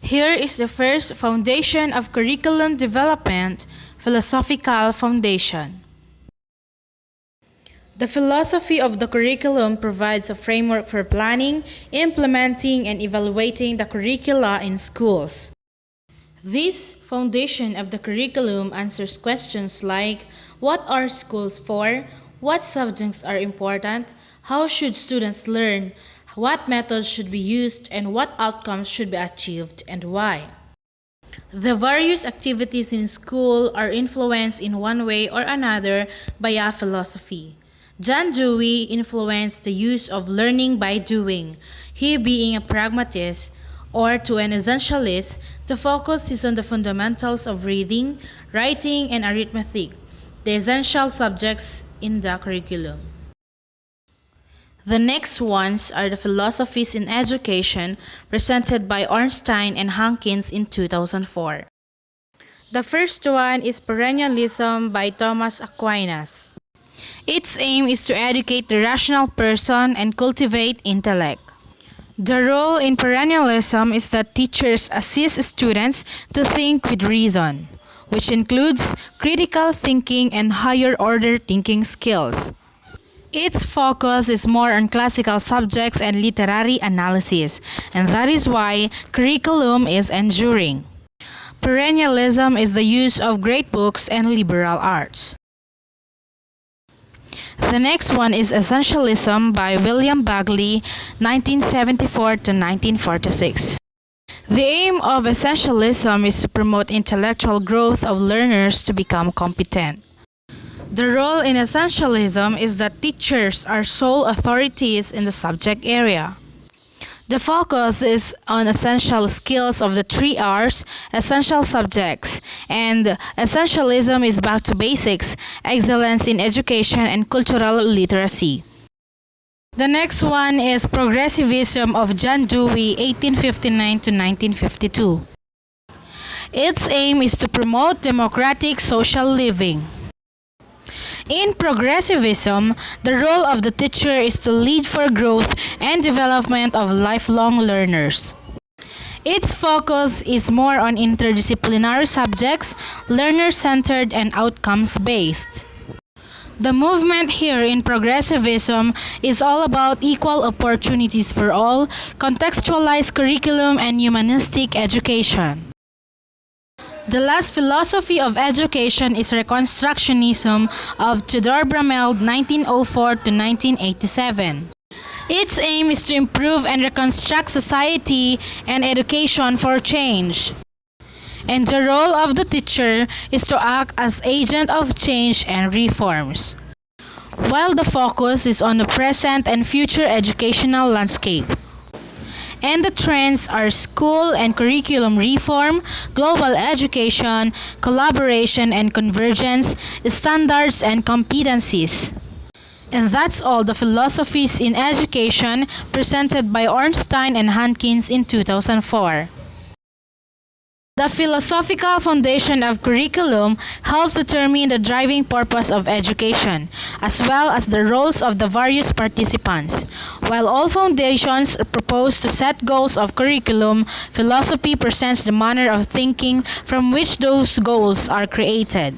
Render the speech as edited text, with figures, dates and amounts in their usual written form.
Here is the first foundation of curriculum development, philosophical foundation. The philosophy of the curriculum provides a framework for planning, implementing, and evaluating the curricula in schools. This foundation of the curriculum answers questions like, what are schools for? What subjects are important? How should students learn? What methods should be used and what outcomes should be achieved and why? The various activities in school are influenced in one way or another by a philosophy. John Dewey influenced the use of learning by doing. He, being a pragmatist or to an essentialist, the focus is on the fundamentals of reading, writing, and arithmetic, the essential subjects in the curriculum. The next ones are the philosophies in education presented by Ornstein and Hankins in 2004. The first one is perennialism by Thomas Aquinas. Its aim is to educate the rational person and cultivate intellect. The role in perennialism is that teachers assist students to think with reason, which includes critical thinking and higher order thinking skills. Its focus is more on classical subjects and literary analysis, and that is why curriculum is enduring. Perennialism is the use of great books and liberal arts. The next one is Essentialism by William Bagley, 1974 to 1946. The aim of essentialism is to promote intellectual growth of learners to become competent. The role in essentialism is that teachers are sole authorities in the subject area. The focus is on essential skills of the 3 R's, essential subjects, and essentialism is back to basics, excellence in education and cultural literacy. The next one is Progressivism of John Dewey, 1859 to 1952. Its aim is to promote democratic social living. In progressivism, the role of the teacher is to lead for growth and development of lifelong learners. Its focus is more on interdisciplinary subjects, learner-centered and outcomes-based. The movement here in progressivism is all about equal opportunities for all, contextualized curriculum, and humanistic education. The last philosophy of education is Reconstructionism of Theodore Bramell, 1904 to 1987. Its aim is to improve and reconstruct society and education for change. And the role of the teacher is to act as agent of change and reforms, while the focus is on the present and future educational landscape. And the trends are school and curriculum reform, global education, collaboration and convergence, standards and competencies. And that's all the philosophies in education presented by Ornstein and Hankins in 2004. The philosophical foundation of curriculum helps determine the driving purpose of education, as well as the roles of the various participants. While all foundations propose to set goals of curriculum, philosophy presents the manner of thinking from which those goals are created.